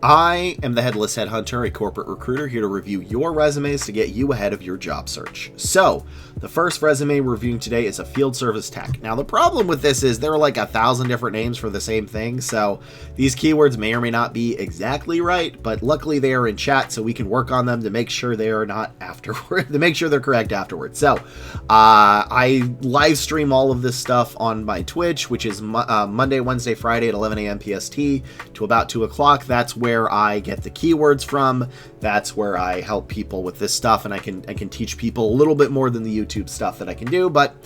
I am the Headless Headhunter, a corporate recruiter here to review your resumes to get you ahead of your job search. So, the first resume we're reviewing today is a field service tech. Now, the problem with this is there are like 1,000 different names for the same thing, so these keywords may or may not be exactly right, but luckily they are in chat, so we can work on them to make sure they are not afterward, to make sure they're correct afterwards. So, I live stream all of this stuff on my Twitch, which is Monday, Wednesday, Friday at 11 a.m. PST to about 2 o'clock. That's where I get the keywords from. That's where I help people with this stuff, and I can teach people a little bit more than the YouTube stuff that I can do, but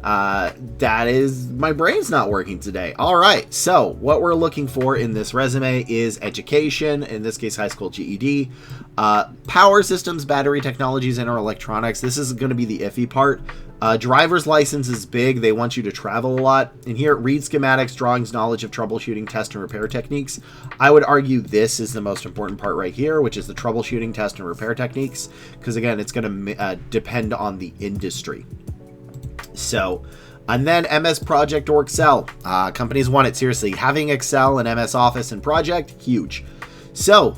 that is, my brain's not working today. All right, so what we're looking for in this resume is education, in this case high school GED, power systems, battery technologies, and or electronics. This is going to be the iffy part. Driver's license is big. They want you to travel a lot. And here, read schematics, drawings, knowledge of troubleshooting, test, and repair techniques. I would argue this is the most important part right here, which is the troubleshooting, test, and repair techniques. Because again, it's going to depend on the industry. So, and then MS Project or Excel. Companies want it, seriously. Having Excel and MS Office and Project, huge. So,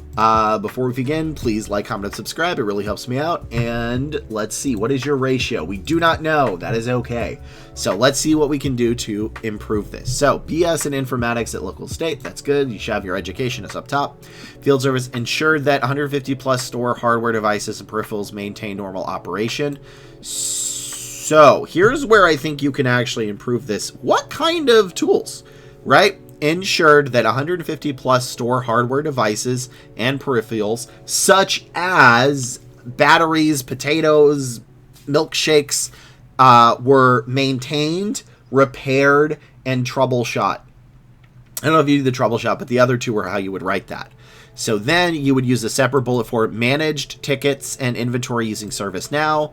before we begin, please like, comment, and subscribe. It really helps me out. And let's see, what is your ratio? We do not know. That is okay. So let's see what we can do to improve this. So, BS in informatics at local state. That's good. You should have your education. It's up top. Field service ensured that 150 plus store hardware devices and peripherals maintain normal operation. So, here's where I think you can actually improve this. What kind of tools, right? Ensured that 150 plus store hardware devices and peripherals, such as batteries, potatoes, milkshakes, were maintained, repaired, and troubleshot. I don't know if you do the troubleshot, but the other two are how you would write that. So then you would use a separate bullet for managed tickets and inventory using ServiceNow.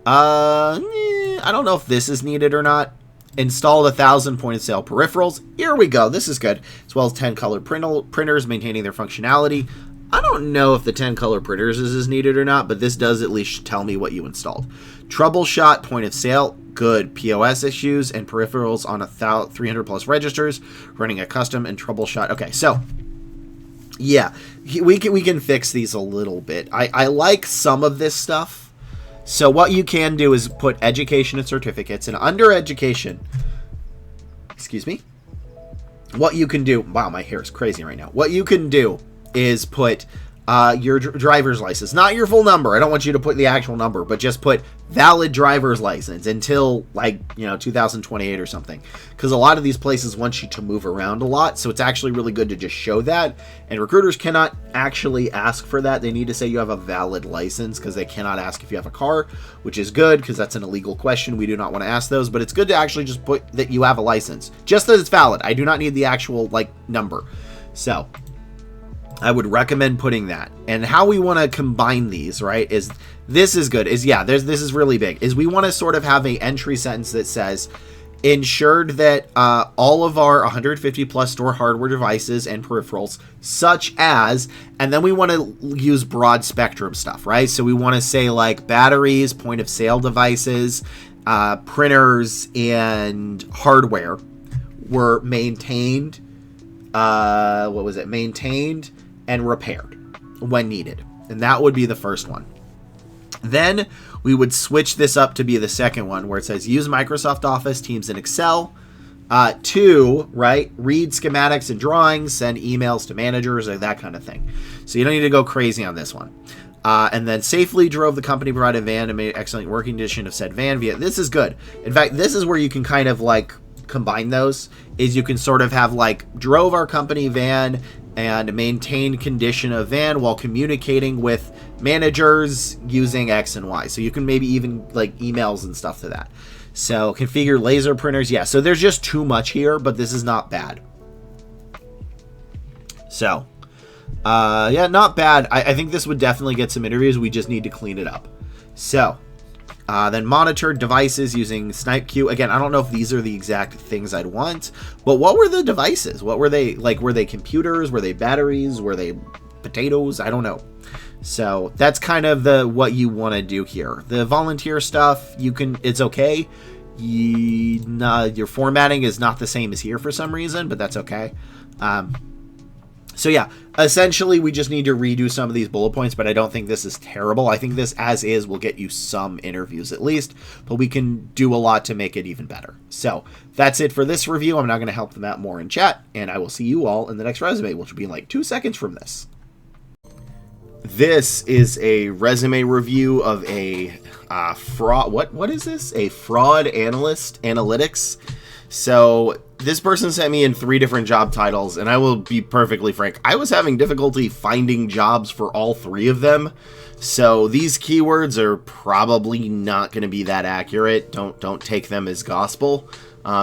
I don't know if this is needed or not. Installed 1,000 point-of-sale peripherals. Here we go. This is good. As well as 10 color printers maintaining their functionality. I don't know if the 10 color printers is needed or not, but this does at least tell me what you installed. Troubleshot point-of-sale. Good. POS issues and peripherals on 300 plus registers. Running a custom and troubleshot. Okay, so yeah, we can fix these a little bit. I like some of this stuff. So what you can do is put education and certificates, and under education, excuse me, what you can do, wow, my hair is crazy right now. What you can do is put your driver's license, not your full number. I don't want you to put the actual number, but just put valid driver's license until 2028 or something. Because a lot of these places want you to move around a lot, so it's actually really good to just show that. And recruiters cannot actually ask for that. They need to say you have a valid license, because they cannot ask if you have a car, which is good because that's an illegal question. We do not want to ask those, but it's good to actually just put that you have a license, just that it's valid. I do not need the actual number. So I would recommend putting that. And how we want to combine these, right, is this is good. This is really big. Is we want to sort of have a entry sentence that says, ensured that all of our 150 plus store hardware devices and peripherals, such as, and then we want to use broad spectrum stuff, right? So we want to say like batteries, point of sale devices, printers, and hardware were maintained. Maintained and repaired when needed. And that would be the first one. Then we would switch this up to be the second one, where it says use Microsoft Office, Teams, and Excel. Read schematics and drawings, send emails to managers, or that kind of thing. So you don't need to go crazy on this one. And then safely drove the company provided van and made excellent working condition of said van via. This is good. In fact, this is where you can kind of combine those. Is you can sort of have drove our company van and maintained condition of van while communicating with managers using X and Y. So you can maybe even emails and stuff to that. So configure laser printers. Yeah, so there's just too much here, but this is not bad. So, yeah, not bad. I think this would definitely get some interviews. We just need to clean it up. So, then monitored devices using SnipeQ. Again, I don't know if these are the exact things I'd want, but what were the devices? What were they? Were they computers? Were they batteries? Were they potatoes? I don't know. So that's kind of what you want to do here. The volunteer stuff, it's okay. Your formatting is not the same as here for some reason, but that's okay. So yeah, essentially we just need to redo some of these bullet points, but I don't think this is terrible. I think this as is will get you some interviews at least, but we can do a lot to make it even better. So that's it for this review. I'm not going to help them out more in chat, and I will see you all in the next resume, which will be in like 2 seconds from this. This is a resume review of a fraud. What is this? A fraud analyst analytics. So this person sent me in 3 different job titles, and I will be perfectly frank, I was having difficulty finding jobs for all 3 of them. So these keywords are probably not going to be that accurate. Don't take them as gospel.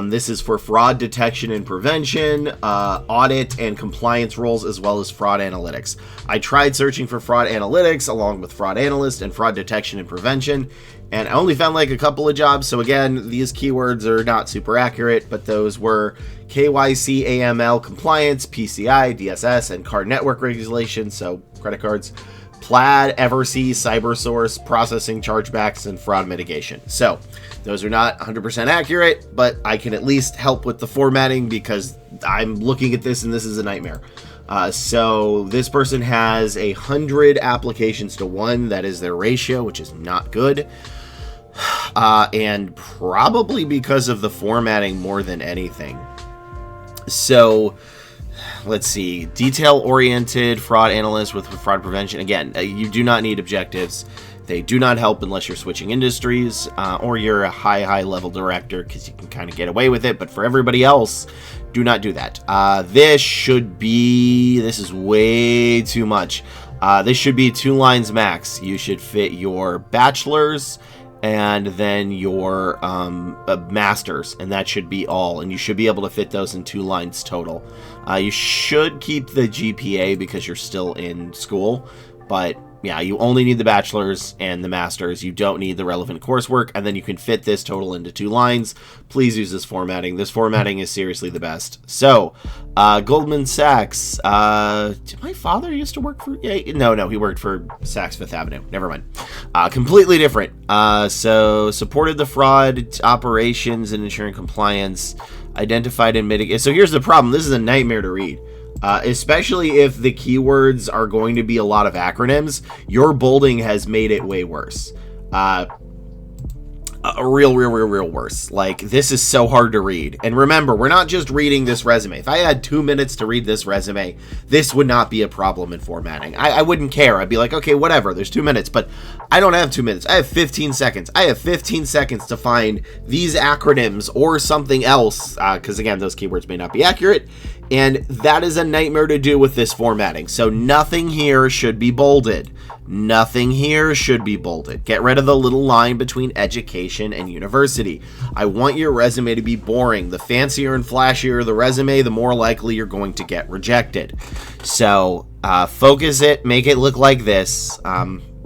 This is for fraud detection and prevention, audit and compliance roles, as well as fraud analytics. I tried searching for fraud analytics along with fraud analyst and fraud detection and prevention, and I only found like a couple of jobs. So again, these keywords are not super accurate, but those were KYC, AML compliance, PCI, DSS, and card network regulation, so credit cards, Plaid, Eversea, CyberSource, processing chargebacks, and fraud mitigation. So those are not 100% accurate, but I can at least help with the formatting because I'm looking at this and this is a nightmare. So this person has 100 applications to 1. That is their ratio, which is not good. And probably because of the formatting more than anything. So let's see, detail-oriented fraud analyst with fraud prevention. Again, you do not need objectives. They do not help unless you're switching industries or you're a high level director, because you can kind of get away with it. But for everybody else, do not do that. This is way too much. This should be 2 lines max. You should fit your bachelor's and then your master's, and that should be all, and you should be able to fit those in 2 lines total. You should keep the GPA because you're still in school, but yeah, you only need the bachelor's and the master's. You don't need the relevant coursework, and then you can fit this total into 2 lines. Please use this formatting. This formatting is seriously the best. So, Goldman Sachs. Did my father used to work for? Yeah, no, he worked for Saks Fifth Avenue. Never mind. Completely different. So supported the fraud operations and ensuring compliance. Identified and mitigated. So here's the problem. This is a nightmare to read. Especially if the keywords are going to be a lot of acronyms. Your bolding has made it way worse. Real worse. Like, this is so hard to read. And remember, we're not just reading this resume. If I had 2 minutes to read this resume, this would not be a problem in formatting. I wouldn't care. I'd be like, okay, whatever, there's 2 minutes. But I don't have 2 minutes. I have 15 seconds. I have 15 seconds to find these acronyms or something else, because again, those keywords may not be accurate. And that is a nightmare to do with this formatting. So nothing here should be bolded. Nothing here should be bolded. Get rid of the little line between education and university. I want your resume to be boring. The fancier and flashier the resume, the more likely you're going to get rejected. So focus it, make it look like this.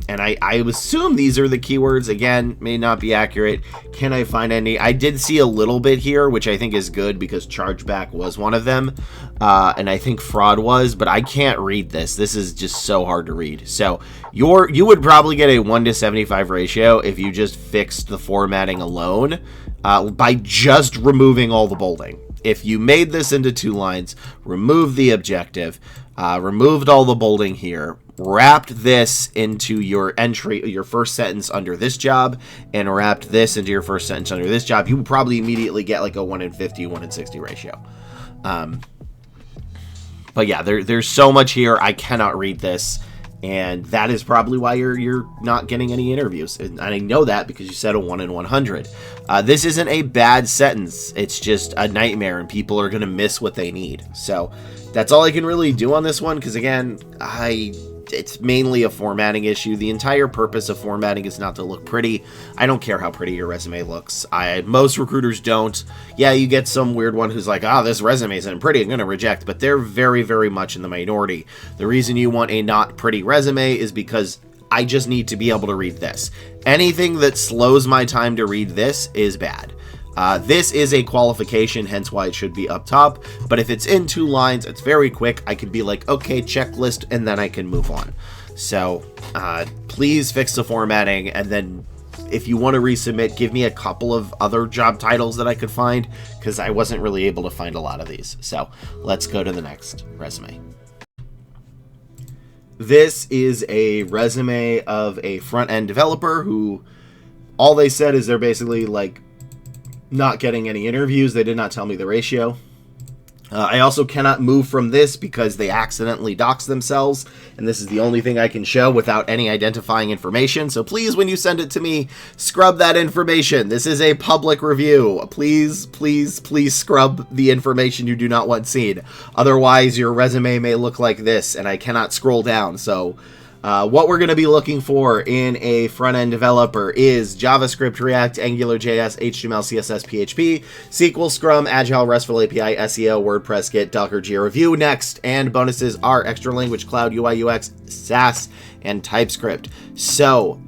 And I assume these are the keywords. Again, may not be accurate. Can I find any? I did see a little bit here, which I think is good because chargeback was one of them. And I think fraud was, but I can't read this. This is just so hard to read. So you would probably get a 1:75 ratio if you just fixed the formatting alone by just removing all the bolding. If you made this into 2 lines, removed the objective, removed all the bolding here, wrapped this into your entry, your first sentence under this job, and wrapped this into your first sentence under this job, you would probably immediately get like a 1:50, 1:60 ratio. But yeah, there's so much here. I cannot read this, and that is probably why you're not getting any interviews. And I know that because you said a 1 in 100. This isn't a bad sentence. It's just a nightmare, and people are going to miss what they need. So that's all I can really do on this one, because again, it's mainly a formatting issue. The entire purpose of formatting is not to look pretty. I don't care how pretty your resume looks. Most recruiters don't. Yeah, you get some weird one who's like, this resume isn't pretty, I'm going to reject. But they're very, very much in the minority. The reason you want a not pretty resume is because I just need to be able to read this. Anything that slows my time to read this is bad. This is a qualification, hence why it should be up top. But if it's in 2 lines, it's very quick. I can be like, okay, checklist, and then I can move on. So please fix the formatting, and then if you want to resubmit, give me a couple of other job titles that I could find, because I wasn't really able to find a lot of these. So let's go to the next resume. This is a resume of a front-end developer who all they said is they're basically like not getting any interviews. They did not tell me the ratio. I also cannot move from this because they accidentally doxed themselves, and this is the only thing I can show without any identifying information. So please, when you send it to me, scrub that information. This is a public review. Please, please, please scrub the information you do not want seen. Otherwise, your resume may look like this, and I cannot scroll down. So what we're going to be looking for in a front-end developer is JavaScript, React, AngularJS, HTML, CSS, PHP, SQL, Scrum, Agile, RESTful API, SEO, WordPress, Git, Docker, Jira, Vue. Next, and bonuses are extra language, cloud, UI, UX, SaaS, and TypeScript. So,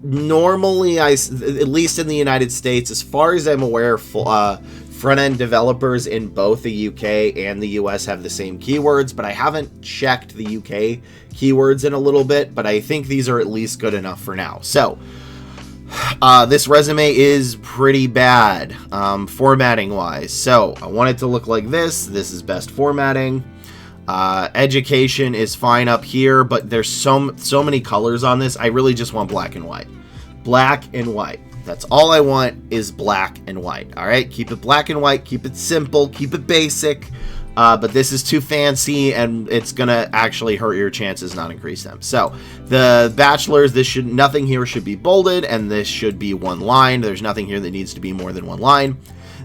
normally, at least in the United States, as far as I'm aware, front-end developers in both the UK and the US have the same keywords, but I haven't checked the UK keywords in a little bit, but I think these are at least good enough for now. So, this resume is pretty bad, formatting-wise. So, I want it to look like this. This is best formatting. Education is fine up here, but there's so many colors on this. I really just want black and white. Black and white. That's all I want is black and white. All right, keep it black and white, keep it simple, keep it basic. But this is too fancy, and it's gonna actually hurt your chances, not increase them. So the bachelor's, nothing here should be bolded, and this should be one line. There's nothing here that needs to be more than one line.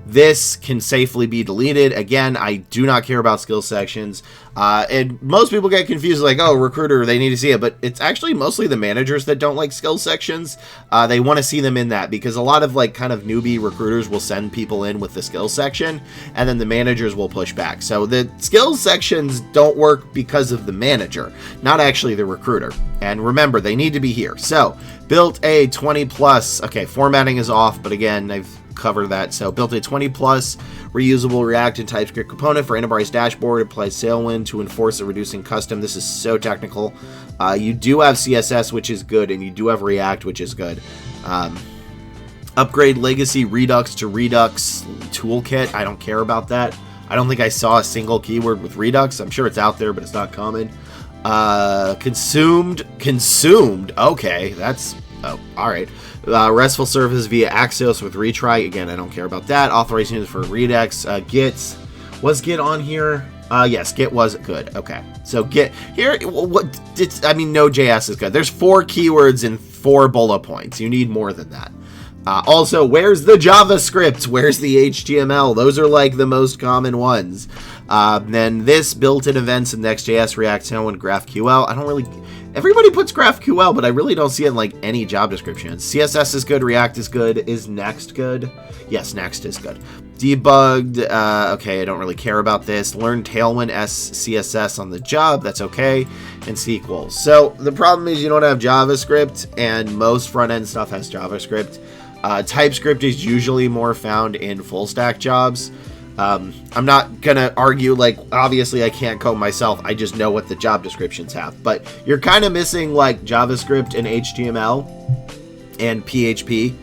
This can safely be deleted. Again, I do not care about skill sections. And most people get confused, like, oh, recruiter, they need to see it. But it's actually mostly the managers that don't like skill sections. They want to see them in that because a lot of, like, kind of newbie recruiters will send people in with the skill section, and then the managers will push back. So the skill sections don't work because of the manager, not actually the recruiter. And remember, they need to be here. So, built a 20 plus, okay, formatting is off, but again, I've cover that. So built a 20 plus reusable React and TypeScript component for enterprise dashboard, applies Tailwind to enforce a reducing custom. This is so technical. You do have CSS, which is good, and you do have React, which is good. Upgrade legacy Redux to Redux toolkit. I don't care about that. I don't think I saw a single keyword with Redux. I'm sure it's out there, but it's not common. Consumed. Okay, that's, oh, all right. RESTful service via Axios with retry. Again, I don't care about that. Authorization for Redux. Git. Was Git on here? Yes, Git was good. Okay. So Git here. Node.js is good. There's 4 keywords and 4 bullet points. You need more than that. Also, where's the JavaScript? Where's the HTML? Those are like the most common ones. Then this built-in events in Next.js, React, Tailwind, GraphQL. I don't really... Everybody puts GraphQL, but I really don't see it in like any job descriptions. CSS is good. React is good. Is Next good? Yes, Next is good. Debugged. Okay, I don't really care about this. Learn Tailwind CSS on the job. That's okay. And SQL. So the problem is you don't have JavaScript, and most front-end stuff has JavaScript. TypeScript is usually more found in full-stack jobs. I'm not gonna argue, like, obviously I can't code myself, I just know what the job descriptions have, but you're kind of missing, like, JavaScript and HTML and PHP,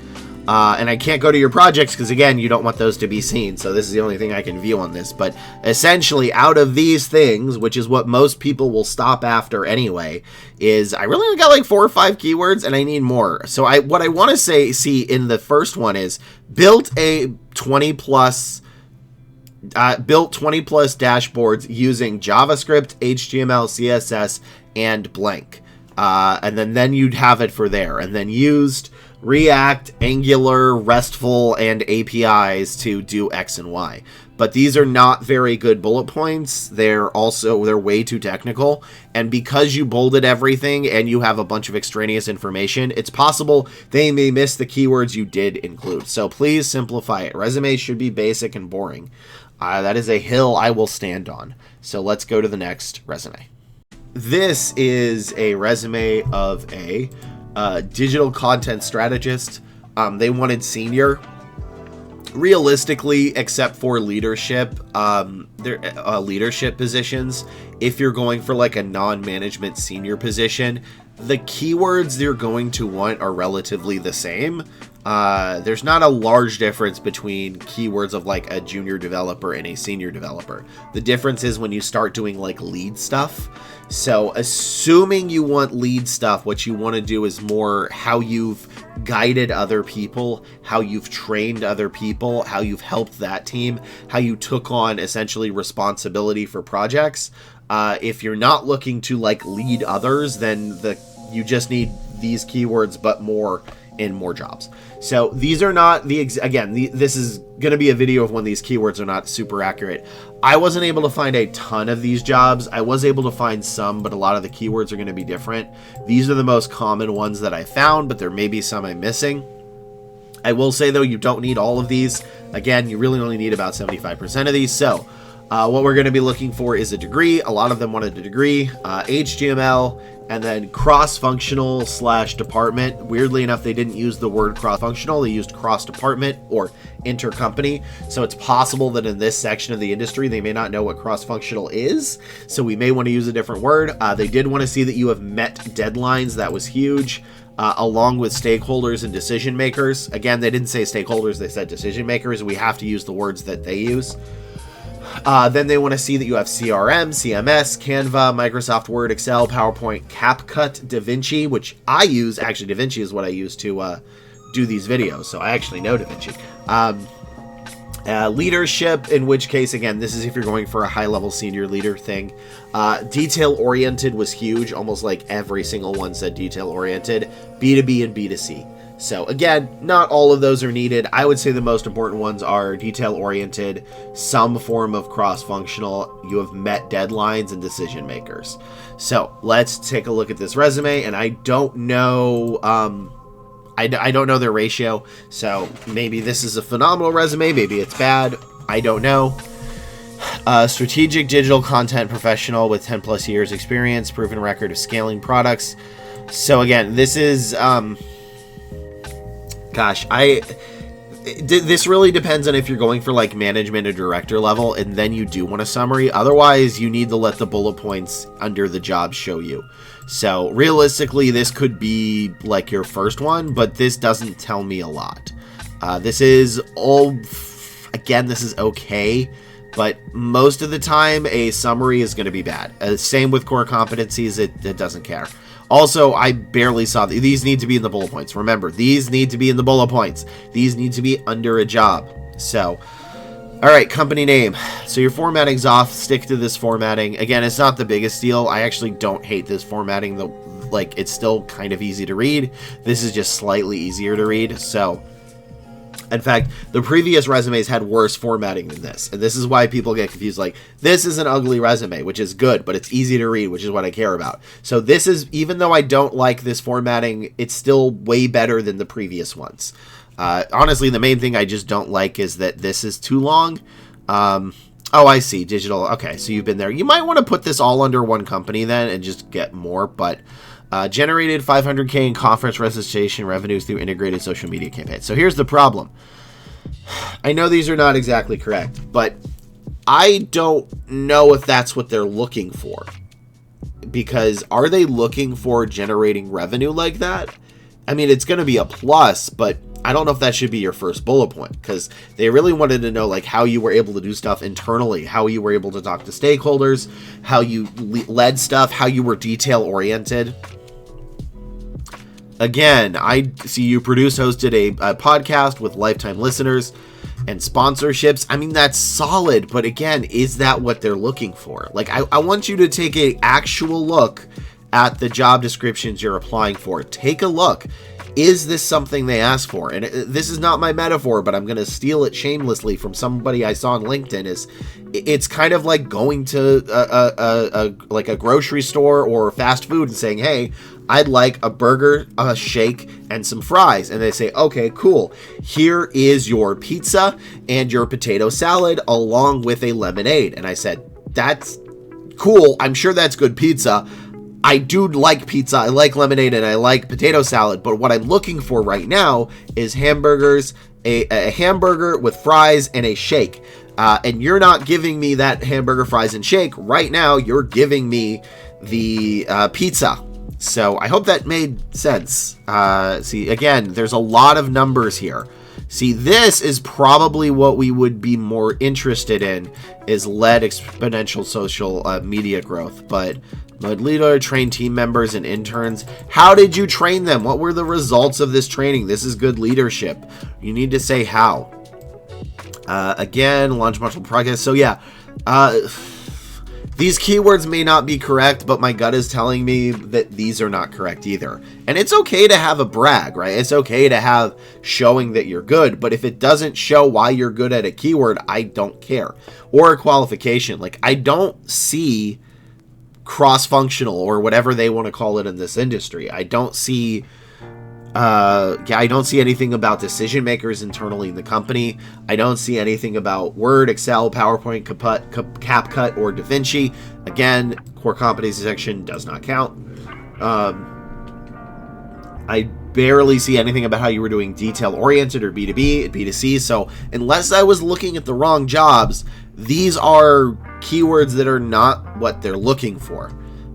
and I can't go to your projects because, again, you don't want those to be seen, so this is the only thing I can view on this, but essentially, out of these things, which is what most people will stop after anyway, is I really only got, like, 4 or 5 keywords, and I need more. So what I want to see in the first one is built 20 plus dashboards using JavaScript, HTML, CSS, and blank. And then you'd have it for there. And then used React, Angular, RESTful, and APIs to do X and Y. But these are not very good bullet points. They're way too technical. And because you bolded everything and you have a bunch of extraneous information, it's possible they may miss the keywords you did include. So please simplify it. Resumes should be basic and boring. That is a hill I will stand on. So let's go to the next resume. This is a resume of a digital content strategist. They wanted senior. Realistically, except for leadership, leadership positions, if you're going for like a non-management senior position, the keywords they're going to want are relatively the same. There's not a large difference between keywords of like a junior developer and a senior developer. The difference is when you start doing like lead stuff. So assuming you want lead stuff, what you want to do is more how you've guided other people, how you've trained other people, how you've helped that team, how you took on essentially responsibility for projects. If you're not looking to like lead others, then you just need these keywords, but more in more jobs. So these are not this is going to be a video of when these keywords are not super accurate. I wasn't able to find a ton of these jobs. I was able to find some, but a lot of the keywords are going to be different. These are the most common ones that I found, but there may be some I'm missing. I will say though, you don't need all of these. Again, you really only need about 75% of these. So what we're going to be looking for is a degree. A lot of them wanted a degree, HTML, and then cross-functional / department. Weirdly enough, they didn't use the word cross-functional. They used cross-department or intercompany. So it's possible that in this section of the industry, they may not know what cross-functional is. So we may want to use a different word. They did want to see that you have met deadlines. That was huge. Along with stakeholders and decision makers. Again, they didn't say stakeholders. They said decision makers. We have to use the words that they use. Then they want to see that you have CRM, CMS, Canva, Microsoft Word, Excel, PowerPoint, CapCut, DaVinci, which I use. Actually, DaVinci is what I use to do these videos, so I actually know DaVinci. Leadership, in which case, again, this is if you're going for a high-level senior leader thing. Detail-oriented was huge. Almost like every single one said detail-oriented. B2B and B2C. So again, not all of those are needed. I would say the most important ones are detail-oriented, some form of cross-functional, you have met deadlines, and decision makers. So let's take a look at this resume, and I don't know, I don't know their ratio, so maybe this is a phenomenal resume, maybe it's bad, I don't know. Strategic digital content professional with 10 plus years experience, proven record of scaling products. So again, this is, gosh, this really depends on if you're going for like management or director level, and then you do want a summary. Otherwise, you need to let the bullet points under the job show you. So realistically, this could be like your first one, but this doesn't tell me a lot. This is okay, but most of the time, a summary is going to be bad. Same with core competencies, it doesn't care. Also, I barely saw these need to be in the bullet points. Remember, these need to be in the bullet points. These need to be under a job. So, all right, company name. So your formatting's off. Stick to this formatting. Again, it's not the biggest deal. I actually don't hate this formatting. Like, it's still kind of easy to read. This is just slightly easier to read. So, in fact, the previous resumes had worse formatting than this. And this is why people get confused. Like, this is an ugly resume, which is good, but it's easy to read, which is what I care about. So this is, even though I don't like this formatting, it's still way better than the previous ones. Honestly, the main thing I just don't like is that this is too long. Oh, I see. Digital. Okay, so you've been there. You might want to put this all under one company then and just get more, but... generated $500K in conference registration revenues through integrated social media campaigns. So here's the problem. I know these are not exactly correct, but I don't know if that's what they're looking for. Because are they looking for generating revenue like that? I mean, it's going to be a plus, but I don't know if that should be your first bullet point, because they really wanted to know like how you were able to do stuff internally, how you were able to talk to stakeholders, how you led stuff, how you were detail oriented. Again, I see you hosted a podcast with lifetime listeners and sponsorships. I mean, that's solid, but again, is that what they're looking for? Like, I want you to take an actual look at the job descriptions you're applying for. Take a look. Is this something they asked for? And this is not my metaphor, but I'm going to steal it shamelessly from somebody I saw on LinkedIn. It's kind of like going to a grocery store or fast food and saying, hey, I'd like a burger, a shake, and some fries. And they say, okay, cool. Here is your pizza and your potato salad along with a lemonade. And I said, that's cool. I'm sure that's good pizza. I do like pizza, I like lemonade, and I like potato salad, but what I'm looking for right now is hamburgers, a hamburger with fries and a shake. And you're not giving me that hamburger, fries, and shake. Right now, you're giving me the pizza. So I hope that made sense. See, again, there's a lot of numbers here. See, this is probably what we would be more interested in, is led exponential social media growth. But leader, train team members and interns. How did you train them? What were the results of this training? This is good leadership. You need to say how. Again, launch multiple projects. So yeah, these keywords may not be correct, but my gut is telling me that these are not correct either. And it's okay to have a brag, right? It's okay to have showing that you're good, but if it doesn't show why you're good at a keyword, I don't care. Or a qualification. Like, I don't see cross-functional or whatever they want to call it in this industry. I don't see I don't see anything about decision makers internally in the company. I don't see anything about Word, Excel, PowerPoint, CapCut, or DaVinci. Again, core competency section does not count. I barely see anything about how you were doing detail-oriented or B2B and B2C. So unless I was looking at the wrong jobs, these are keywords that are not what they're looking for.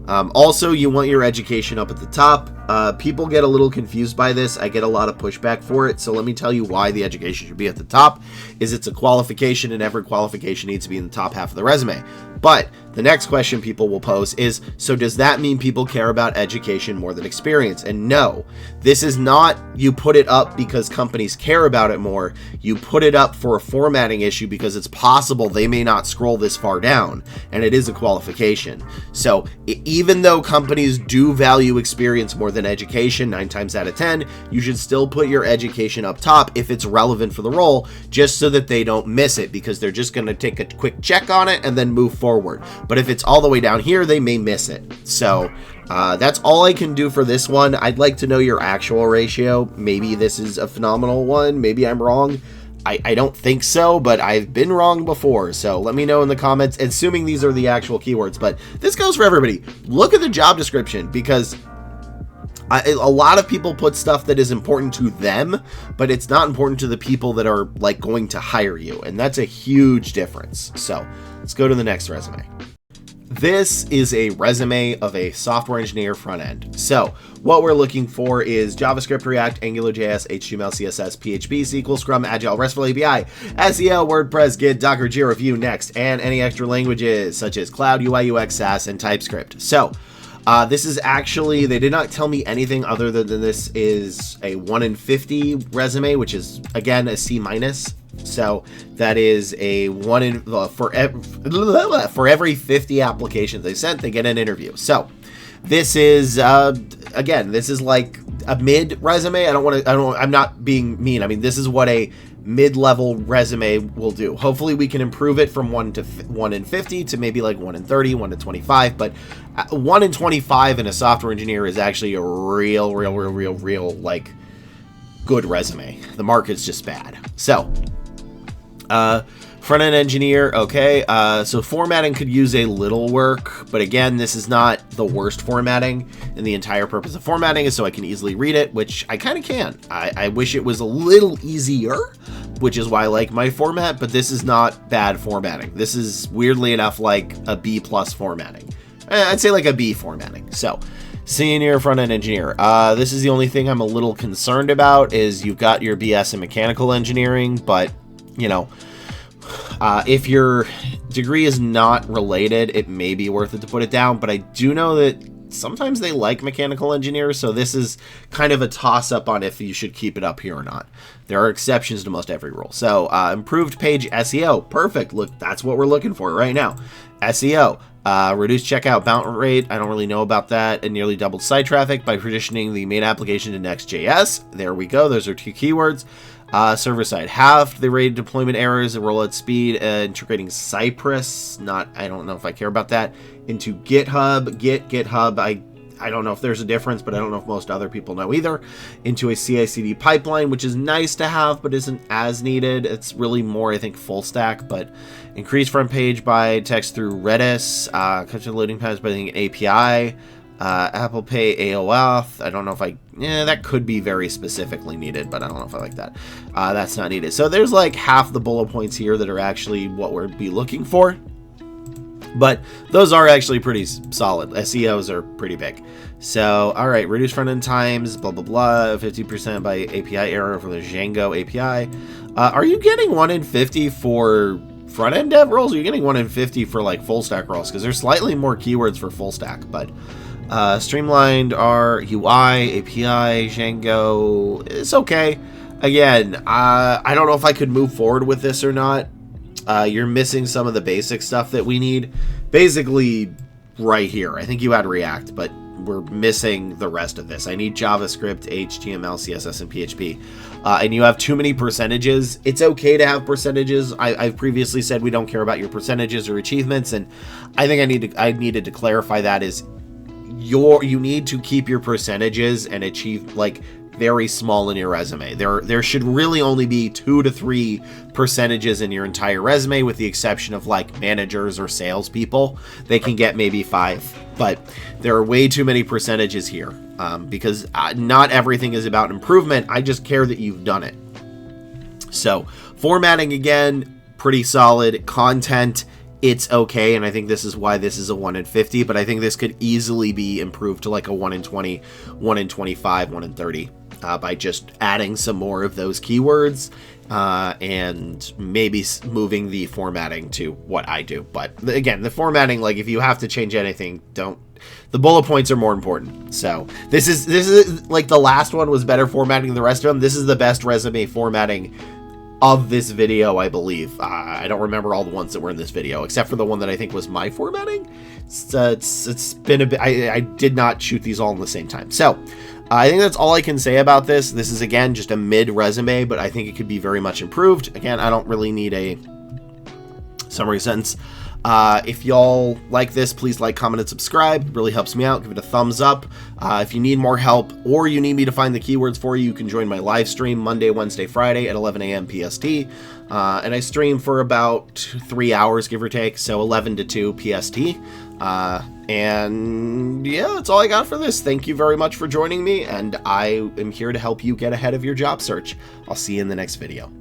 Also, you want your education up at the top. People get a little confused by this. I get a lot of pushback for it. So let me tell you why the education should be at the top. It's a qualification, and every qualification needs to be in the top half of the resume. But the next question people will pose is, so does that mean people care about education more than experience? And no, this is not you put it up because companies care about it more. You put it up for a formatting issue because it's possible they may not scroll this far down, and it is a qualification. So even though companies do value experience more than education, 9 times out of 10, you should still put your education up top if it's relevant for the role, just so that they don't miss it, because they're just going to take a quick check on it and then move forward. But if it's all the way down here, they may miss it. So that's all I can do for this one. I'd like to know your actual ratio. Maybe this is a phenomenal one. Maybe I'm wrong. I don't think so, but I've been wrong before. So let me know in the comments, assuming these are the actual keywords. But this goes for everybody. Look at the job description, because a lot of people put stuff that is important to them, but it's not important to the people that are like going to hire you. And that's a huge difference. So let's go to the next resume. This is a resume of a software engineer front end. So what we're looking for is JavaScript, React, AngularJS, HTML, CSS, PHP, SQL, Scrum, Agile, RESTful API, SEO, WordPress, Git, Docker, Jira, Vue, Next, and any extra languages such as Cloud, UI, UX, SAS, and TypeScript. So this is actually, they did not tell me anything other than this is a 1 in 50 resume, which is, again, a C-. So that is a 1 in, for every 50 applications they sent, they get an interview. So this is, again, this is like a mid resume. I'm not being mean. I mean, this is what a mid-level resume will do. Hopefully we can improve it from 1 in 50 to maybe like 1 in 30, 1 in 25, but 1 in 25 in a software engineer is actually a real, like, good resume. The market's just bad. So, front-end engineer, okay, so formatting could use a little work, but again, this is not the worst formatting, and the entire purpose of formatting is so I can easily read it, which I kind of can. I wish it was a little easier, which is why I like my format, but this is not bad formatting. This is, weirdly enough, like a B+ formatting. I'd say like a B formatting. So, senior front-end engineer. This is the only thing I'm a little concerned about, is you've got your BS in mechanical engineering, but, you know, if your degree is not related, it may be worth it to put it down, but I do know that sometimes they like mechanical engineers, so this is kind of a toss-up on if you should keep it up here or not. There are exceptions to most every rule. So, improved page SEO. Perfect. Look, that's what we're looking for right now. SEO. Reduced checkout bounce rate. I don't really know about that. And nearly doubled site traffic by partitioning the main application to Next.js. There we go. Those are 2 keywords. Server side, halved the rate of deployment errors, the rollout speed, integrating Cypress, I don't know if I care about that, into GitHub, GitHub, I don't know if there's a difference, but I don't know if most other people know either, into a CI/CD pipeline, which is nice to have, but isn't as needed. It's really more, I think, full stack, but increased front page by text through Redis, cut the loading times by the API, Apple Pay, AOL. I don't know if that could be very specifically needed, but I don't know if I like that. That's not needed. So there's like half the bullet points here that are actually what we'd be looking for. But those are actually pretty solid. SEOs are pretty big. So, all right, reduce front-end times, blah, blah, blah, 50% by API error for the Django API. Are you getting 1 in 50 for front-end dev roles? Or are you getting 1 in 50 for, like, full-stack roles? Because there's slightly more keywords for full-stack, but streamlined our UI, API, Django, it's okay. Again, I don't know if I could move forward with this or not. You're missing some of the basic stuff that we need. Basically, right here. I think you had React, but we're missing the rest of this. I need JavaScript, HTML, CSS, and PHP. And you have too many percentages. It's okay to have percentages. I've previously said we don't care about your percentages or achievements, and I think I needed to clarify that is you need to keep your percentages and achieve like very small in your resume. There should really only be 2 to 3 percentages in your entire resume, with the exception of like managers or salespeople. They can get maybe 5, but there are way too many percentages here because not everything is about improvement. I just care that you've done it. So formatting, again, pretty solid. Content, it's okay, and I think this is why this is a 1 in 50, but I think this could easily be improved to like a 1 in 20, 1 in 25, 1 in 30 by just adding some more of those keywords and maybe moving the formatting to what I do. But again, the formatting, like if you have to change anything, the bullet points are more important. So this is like the last one was better formatting than the rest of them. This is the best resume formatting of this video, I believe. I don't remember all the ones that were in this video, except for the one that I think was my formatting. It's been a bit. I did not shoot these all in the same time. So I think that's all I can say about this. This is, again, just a mid resume, but I think it could be very much improved. Again, I don't really need a summary sentence. If y'all like this, please like, comment, and subscribe. It really helps me out. Give it a thumbs up. If you need more help or you need me to find the keywords for you, you can join my live stream Monday, Wednesday, Friday at 11 a.m. PST. And I stream for about 3 hours, give or take, so 11 to 2 PST. And yeah, that's all I got for this. Thank you very much for joining me, and I am here to help you get ahead of your job search. I'll see you in the next video.